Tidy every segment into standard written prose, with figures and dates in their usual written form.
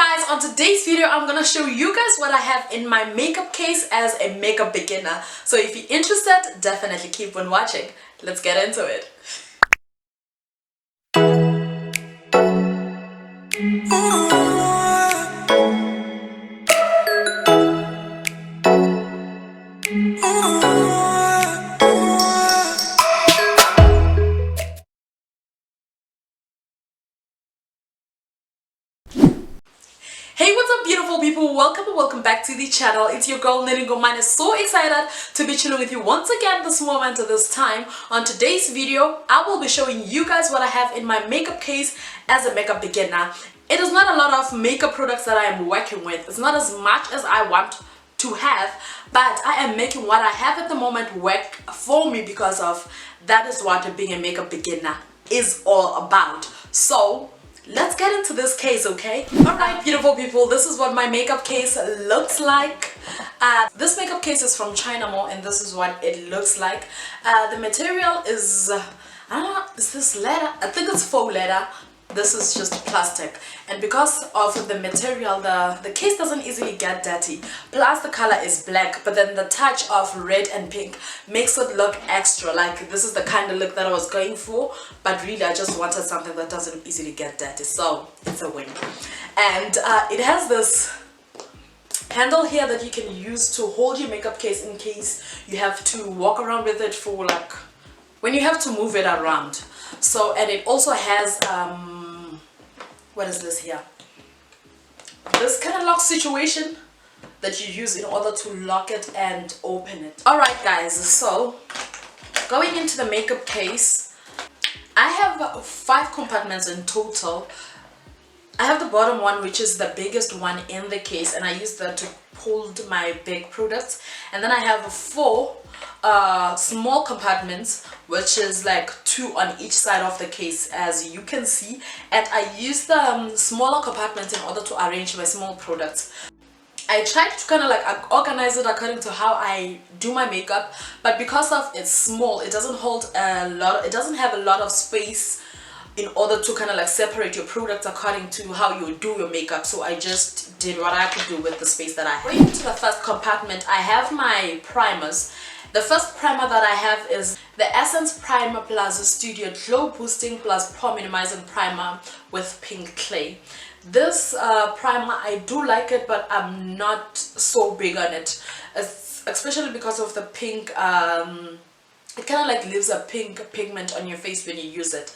guys, on today's video I'm gonna show you guys what I have in my makeup case as a makeup beginner. So if you're interested, definitely keep on watching. Let's get into it. Hey, what's up beautiful people, welcome back to the channel. It's your girl Neringo. Mine is so excited to be chilling with you once again this moment at this time. On today's video I will be showing you guys what I have in my makeup case as a makeup beginner. It is not a lot of makeup products that I am working with. It's not as much as I want to have, but I am making what I have at the moment work for me because of that is what being a makeup beginner is all about. So let's get into this case, okay? Alright beautiful people, this is what my makeup case looks like. This makeup case is from China Mall and this is what it looks like. The material is, I don't know, is this leather? I think it's faux leather. This is just plastic, and because of the material the case doesn't easily get dirty, plus the color is black, but then the touch of red and pink makes it look extra. Like this is the kind of look that I was going for, but really I just wanted something that doesn't easily get dirty, so it's a win. And it has this handle here that you can use to hold your makeup case in case you have to walk around with it for like when you have to move it around. So, and it also has what is this here? This kind of lock situation that you use in order to lock it and open it. Alright guys, so going into the makeup case, I have 5 compartments in total. I have the bottom one, which is the biggest one in the case, and I use that to hold my big products. And then I have 4 small compartments, which is like 2 on each side of the case, as you can see. And I use the smaller compartments in order to arrange my small products. I tried to kind of like organize it according to how I do my makeup, but because of it's small, it doesn't hold a lot, it doesn't have a lot of space in order to kind of like separate your products according to how you do your makeup. So I just did what I could do with the space that I have. Going into the first compartment, I have my primers. The first primer that I have is the Essence Primer Plus Studio Glow Boosting Plus Pore Minimizing Primer with Pink Clay. This primer, I do like it, but I'm not so big on it, especially because of the pink. It kind of like leaves a pink pigment on your face when you use it.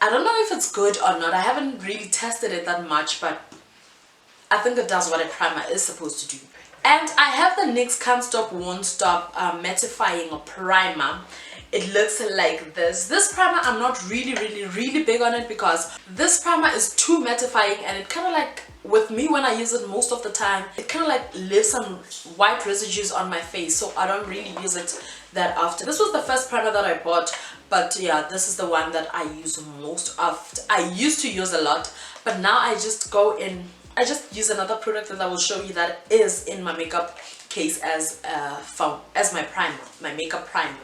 I don't know if it's good or not. I haven't really tested it that much, but I think it does what a primer is supposed to do. And I have the NYX Can't Stop Won't Stop mattifying primer. It looks like this. This primer, I'm not really big on it because this primer is too mattifying, and it kind of like, with me when I use it most of the time, it kind of like leaves some white residues on my face, so I don't really use it that often. This was the first primer that I bought, but yeah, this is the one that I use most of. I used to use a lot, but now I just go in, I just use another product that I will show you that is in my makeup case as my primer, my makeup primer.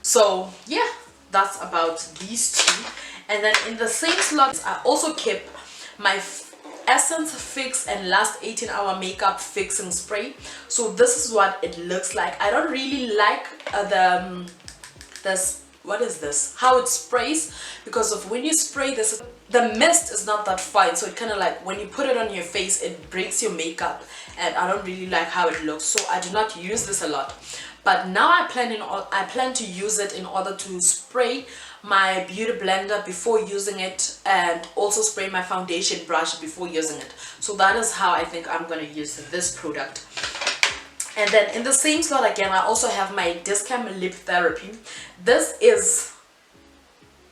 So yeah, that's about these 2. And then in the same slot I also kept my Essence Fix and Last 18-Hour Makeup Fixing Spray. So this is what it looks like. I don't really like what is this, how it sprays, because of when you spray this, the mist is not that fine, so it kind of like when you put it on your face it breaks your makeup, and I don't really like how it looks, so I do not use this a lot. But now I plan to use it in order to spray my beauty blender before using it, and also spray my foundation brush before using it. So that is how I think I'm going to use this product. And then in the same slot again, I also have my Dischem Lip Therapy. This is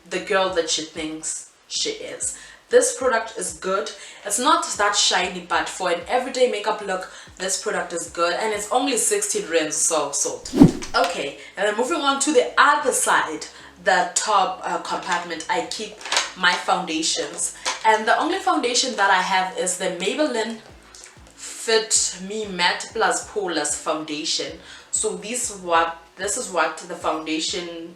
the girl that she thinks she is. This product is good. It's not that shiny, but for an everyday makeup look, this product is good, and it's only 16 rands, so sold. Okay, and then moving on to the other side, the top compartment, I keep my foundations, and the only foundation that I have is the Maybelline Fit Me Matte Plus Poreless foundation. So this is what the foundation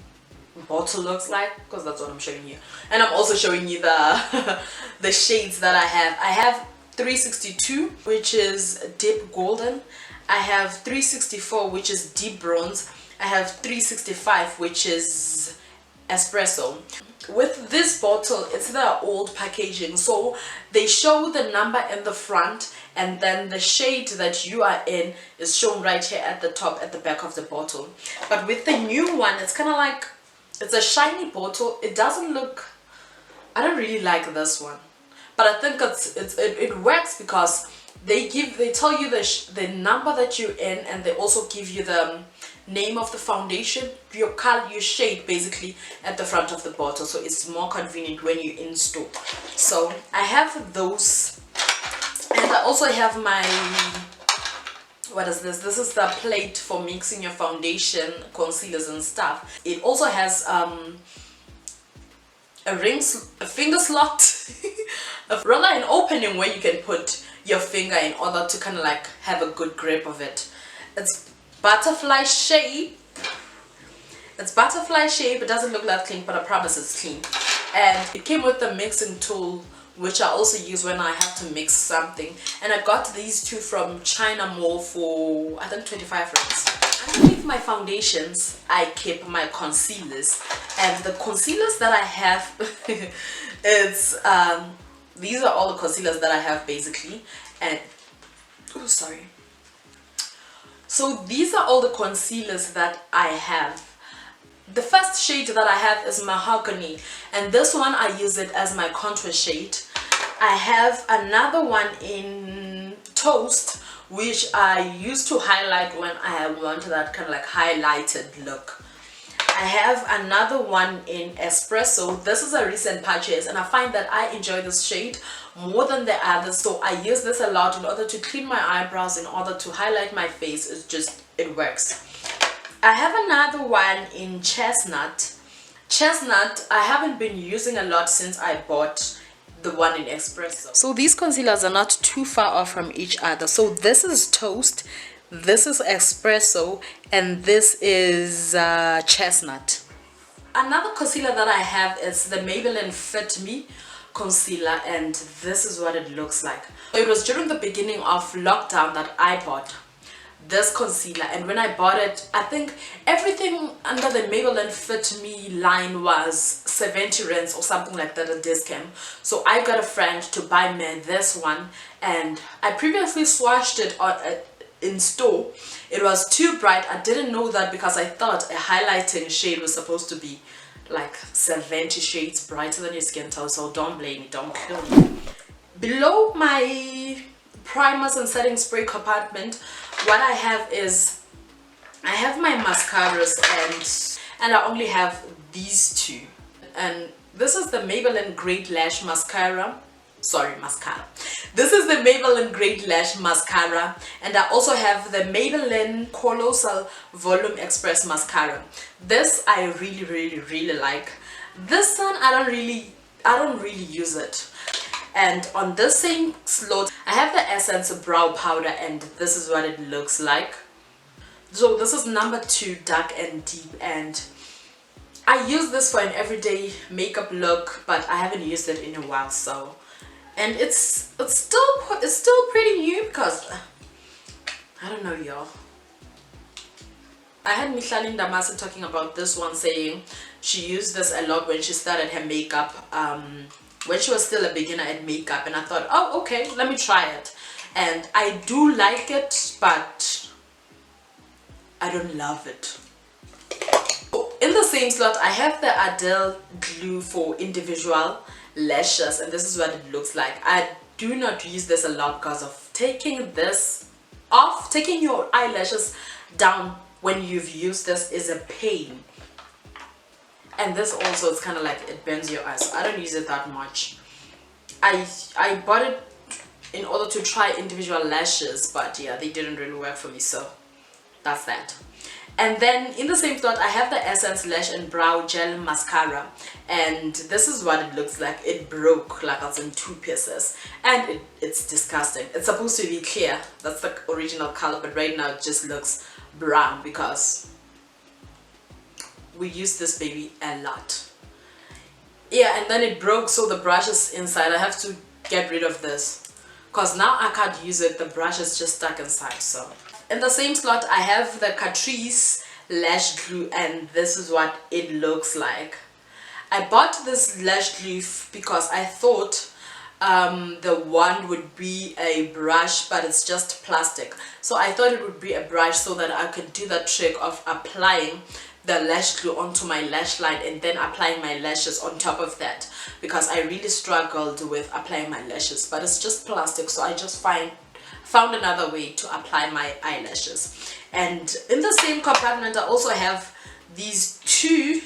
bottle looks like, because that's what I'm showing you, and I'm also showing you the the shades that I have. 362, which is deep golden. I have 364, which is deep bronze. I have 365, which is espresso. With this bottle, it's the old packaging, so they show the number in the front, and then the shade that you are in is shown right here at the top, at the back of the bottle. But with the new one, it's kind of like, it's a shiny bottle. It doesn't look, I don't really like this one, but I think it works because they tell you the number that you're in, and they also give you the name of the foundation, your color, your shade basically at the front of the bottle, so it's more convenient when you're in store. So I have those, and I also have my, what is this? This is the plate for mixing your foundation, concealers and stuff. It also has a finger slot, rather an opening where you can put your finger in order to kind of like have a good grip of it. It's butterfly shape. It's butterfly shape. It doesn't look that clean, but I promise it's clean. And it came with the mixing tool, which I also use when I have to mix something. And I got these two from China Mall for I think 25 rands. Underneath my foundations, I keep my concealers, and the concealers that I have, it's these are all the concealers that I have basically. And oh, sorry. So these are all the concealers that I have. The first shade that I have is mahogany, and this one I use it as my contour shade. I have another one in toast, which I used to highlight when I want that kind of like highlighted look. I have another one in espresso. This is a recent purchase, and I find that I enjoy this shade more than the others, so I use this a lot in order to clean my eyebrows, in order to highlight my face. It's just, it works. I have another one in chestnut. Chestnut I haven't been using a lot since I bought the one in espresso. So these concealers are not too far off from each other. So this is toast, this is espresso, and this is chestnut. Another concealer that I have is the Maybelline Fit Me concealer, and this is what it looks like. It was during the beginning of lockdown that I bought this concealer, and when I bought it, I think everything under the Maybelline Fit Me line was 70 rands or something like that at Dischem. So I got a friend to buy me this one, and I previously swatched it in store. It was too bright. I didn't know that because I thought a highlighting shade was supposed to be like 70 shades brighter than your skin tone, so don't blame me, don't kill me. Below my primers and setting spray compartment, what I have is, I have my mascaras, and I only have these two. And this is the Maybelline Great Lash Mascara. Sorry, mascara. This is the Maybelline Great Lash Mascara, and I also have the Maybelline Colossal Volume Express Mascara. This I really like. This one I don't really use it. And on this same slot I have the Essence Brow Powder, and this is what it looks like. So this is number 2, Dark and Deep, and I use this for an everyday makeup look, but I haven't used it in a while. So, and it's still pretty new because I don't know, y'all. I had Michalin Damasi talking about this one, saying she used this a lot when she started her makeup, when she was still a beginner at makeup, and I thought, oh okay, let me try it. And I do like it, but I don't love it. In the same slot I have the Adele glue for individual lashes, and this is what it looks like. I do not use this a lot because of taking this off. Taking your eyelashes down when you've used this is a pain, and this also, it's kind of like it burns your eyes, so I don't use it that much. I bought it in order to try individual lashes, but yeah, they didn't really work for me, so that's that. And then in the same slot I have the Essence Lash and Brow Gel Mascara, and this is what it looks like. It broke, like it's in 2 pieces, and it's disgusting. It's supposed to be clear, that's the original color, but right now it just looks brown because we use this baby a lot. Yeah, and then it broke, so the brush is inside. I have to get rid of this because now I can't use it, the brush is just stuck inside. So in the same slot I have the Catrice lash glue, and this is what it looks like. I bought this lash glue because I thought the wand would be a brush, but it's just plastic. So I thought it would be a brush so that I could do the trick of applying the lash glue onto my lash line and then applying my lashes on top of that, because I really struggled with applying my lashes, but it's just plastic, so I just found another way to apply my eyelashes. And in the same compartment I also have these two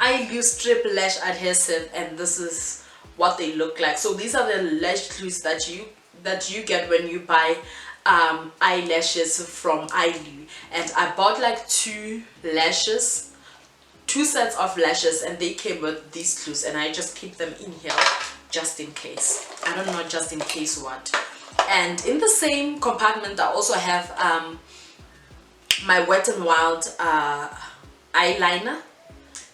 eye glue strip lash adhesive, and this is what they look like. So these are the lash glues that you get when you buy eyelashes from iGlue, and I bought like two sets of lashes, and they came with these glues, and I just keep them in here just in case. I don't know, just in case what. And in the same compartment I also have my Wet n Wild eyeliner.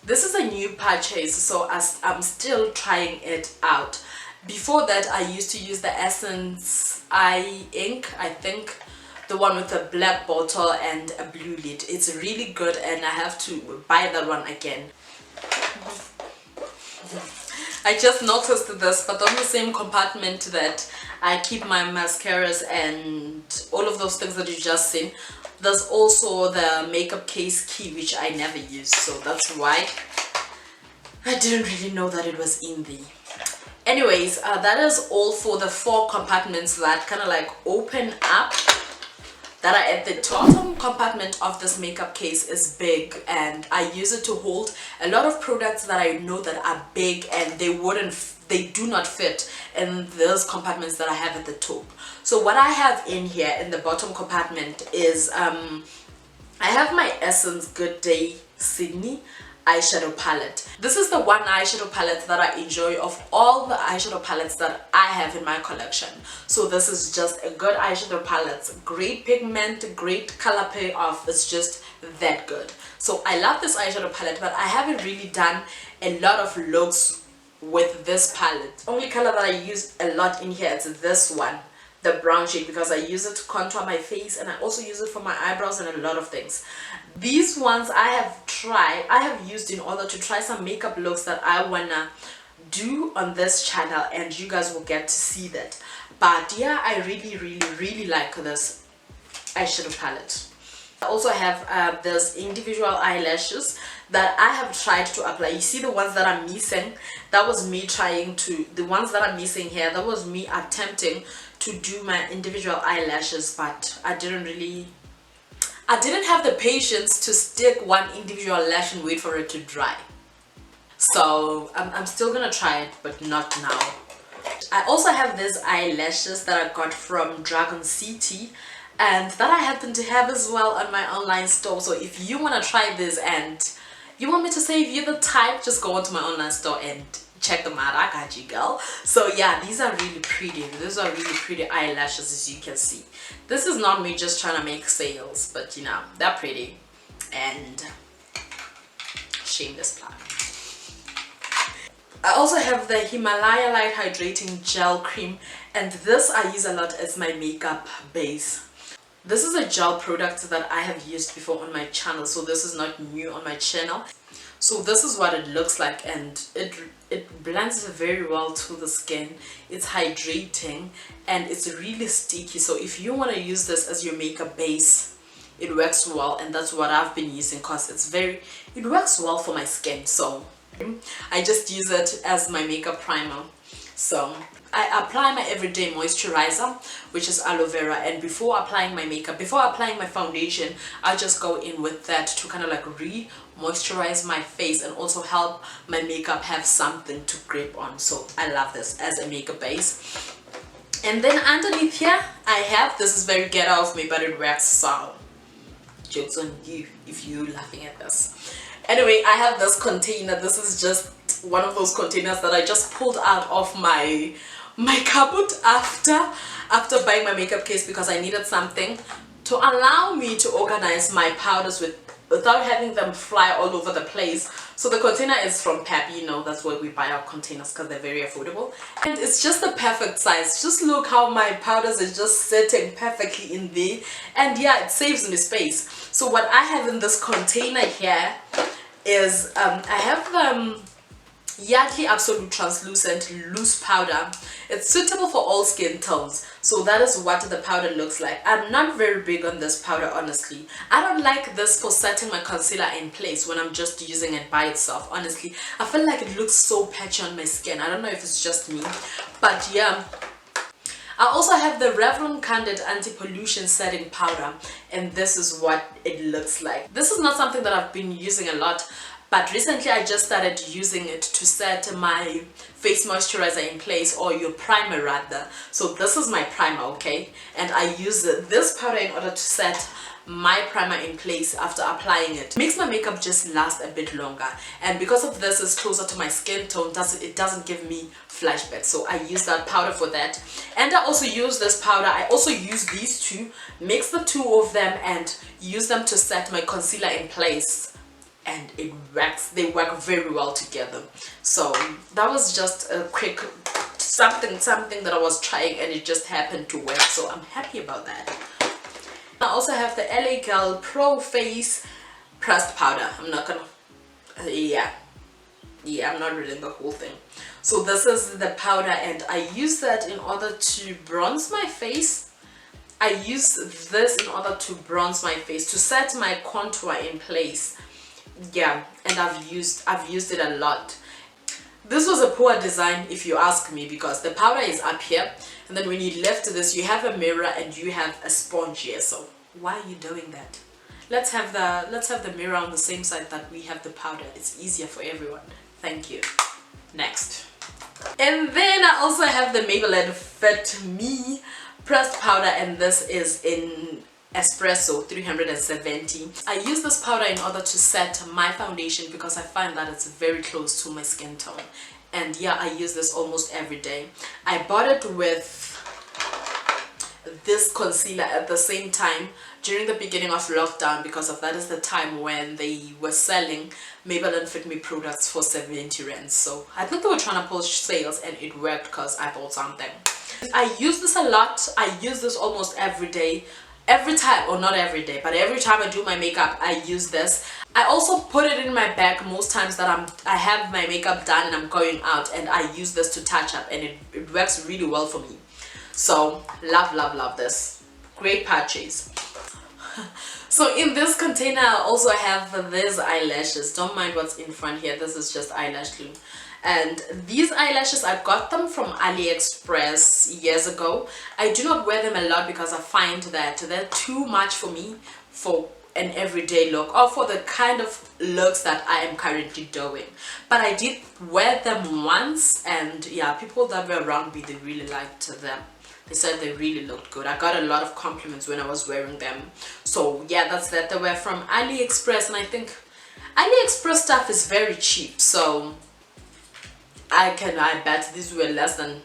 This is a new purchase, so I'm still trying it out. Before that I used to use the Essence Eye Ink, I think the one with a black bottle and a blue lid. It's really good, and I have to buy that one again. I just noticed this, but on the same compartment that I keep my mascaras and all of those things that you just seen, there's also the makeup case key, which I never use, so that's why I didn't really know that it was in there. Anyways, that is all for the 4 compartments that kind of like open up, that are at the top. The bottom compartment of this makeup case is big, and I use it to hold a lot of products that I know that are big and they do not fit in those compartments that I have at the top. So what I have in here in the bottom compartment is I have my Essence Good Day Sydney eyeshadow palette. This is the one eyeshadow palette that I enjoy of all the eyeshadow palettes that I have in my collection. So this is just a good eyeshadow palette, great pigment, great color payoff. It's just that good. So I love this eyeshadow palette, but I haven't really done a lot of looks with this palette. The only color that I use a lot in here is this one, the brown shade, because I use it to contour my face, and I also use it for my eyebrows and a lot of things. These ones I have used in order to try some makeup looks that I wanna do on this channel, and you guys will get to see that. But yeah, I really like this eyeshadow palette. I also have those individual eyelashes that I have tried to apply. You see the ones that I'm missing? That was me the ones that I'm missing here, that was me attempting to do my individual eyelashes, but I didn't have the patience to stick one individual lash and wait for it to dry. So I'm still gonna try it, but not now. I also have these eyelashes that I got from Dragon City, and that I happen to have as well on my online store. So if you want to try this and you want me to save you the time, just go onto my online store and check them out. I got you, girl. So yeah, these are really pretty. These are really pretty eyelashes, as you can see. This is not me just trying to make sales, but you know, they're pretty. And shameless plug. I also have the Himalaya Light Hydrating Gel Cream, and this I use a lot as my makeup base. This is a gel product that I have used before on my channel, so this is not new on my channel. So this is what it looks like, and it blends very well to the skin. It's hydrating and it's really sticky, so if you want to use this as your makeup base, it works well, and that's what I've been using because it works well for my skin. So I just use it as my makeup primer. So I apply my everyday moisturizer, which is aloe vera, and before applying my makeup, before applying my foundation, I just go in with that to kind of like re-moisturize my face and also help my makeup have something to grip on. So I love this as a makeup base. And then underneath here I have, this is very ghetto of me, but it works, so jokes on you if you're laughing at this. Anyway, I have this container. This is just one of those containers that I just pulled out of my cupboard after buying my makeup case, because I needed something to allow me to organize my powders with without having them fly all over the place. So the container is from Pep, you know, that's where we buy our containers because they're very affordable. And it's just the perfect size. Just look how my powders are just sitting perfectly in there. And yeah, it saves me space. So what I have in this container here is I have Yardley Absolute Translucent Loose Powder. It's suitable for all skin tones. So that is what the powder looks like. I'm not very big on this powder, honestly. I don't like this for setting my concealer in place when I'm just using it by itself, honestly. I feel like it looks so patchy on my skin. I don't know if it's just me, but yeah. I also have the Revlon Candid Anti-Pollution Setting Powder, and this is what it looks like. This is not something that I've been using a lot, but recently I just started using it to set my face moisturizer in place, or your primer rather. So this is my primer, okay? And I use this powder in order to set my primer in place after applying it. Makes my makeup just last a bit longer, and because of this is closer to my skin tone, it doesn't give me flashbacks. So I use that powder for that. And I also use this powder, I also use these two, mix the two of them and use them to set my concealer in place, and it works. They work very well together. So that was just a quick something that I was trying, and it just happened to work, so I'm happy about that. I also have the LA Girl Pro Face Pressed Powder. I'm not gonna I'm not reading the whole thing. So this is the powder, and I use that in order to bronze my face. I use this in order to bronze my face, to set my contour in place. Yeah, and I've used it a lot. This was a poor design if you ask me, because the powder is up here, and then when you lift this you have a mirror and you have a sponge here. So why are you doing that? Let's have the mirror on the same side that we have the powder. It's easier for everyone. Thank you. Next. And then I also have the Maybelline Fit Me pressed powder, and this is in Espresso 370. I use this powder in order to set my foundation because I find that it's very close to my skin tone, and yeah, I use this almost every day. I bought it with this concealer at the same time during the beginning of lockdown, because of that is the time when they were selling Maybelline Fit Me products for 70 rand. So I think they were trying to push sales, and it worked because I bought something. I use this a lot. I use this almost every day. Every time, or not every day, but every time I do my makeup I use this. I also put it in my bag most times that I have my makeup done and I'm going out, and I use this to touch up, and it works really well for me. So love this. Great purchase. So in this container I also have these eyelashes. Don't mind what's in front here. This is just eyelash glue. And these eyelashes, I got them from AliExpress years ago. I do not wear them a lot because I find that they're too much for me for an everyday look, or for the kind of looks that I am currently doing. But I did wear them once, and yeah, people that were around me, they really liked them. They said they really looked good. I got a lot of compliments when I was wearing them. So yeah, that's that. They were from AliExpress, and I think AliExpress stuff is very cheap, so I bet these were less than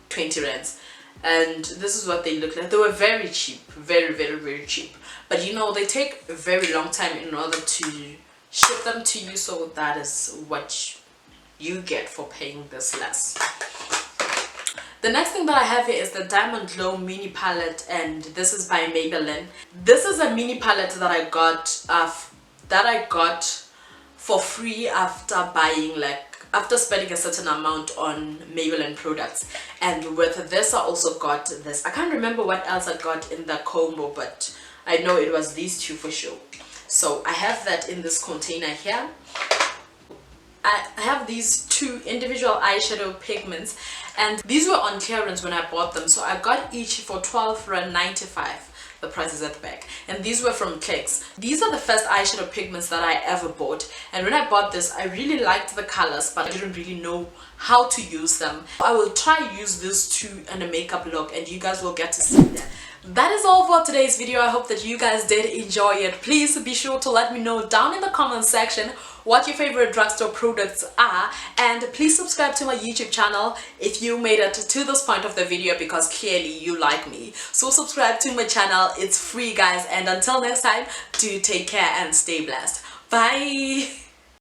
20 rands, and this is what they look like. They were very cheap, very cheap, but you know, they take a very long time in order to ship them to you, so that is what you get for paying this less. The next thing that I have here is the Diamond Glow mini palette, and this is by Maybelline. This is a mini palette that I got for free after buying, after spending a certain amount on Maybelline products. And with this I also got this. I can't remember what else I got in the combo, but I know it was these two for sure. So I have that in this container here. I have these two individual eyeshadow pigments, and these were on clearance when I bought them, so I got each for 12.95. The price is at the back, and these were from Clicks. These are the first eyeshadow pigments that I ever bought, and when I bought this I really liked the colors, but I didn't really know how to use them. I will try use these two in a makeup look, and you guys will get to see that that is all for today's video. I hope that you guys did enjoy it. Please be sure to let me know down in the comment section what your favorite drugstore products are, and please subscribe to my YouTube channel if you made it to this point of the video, because clearly you like me. So subscribe to my channel, it's free guys, and until next time, do take care and stay blessed. Bye.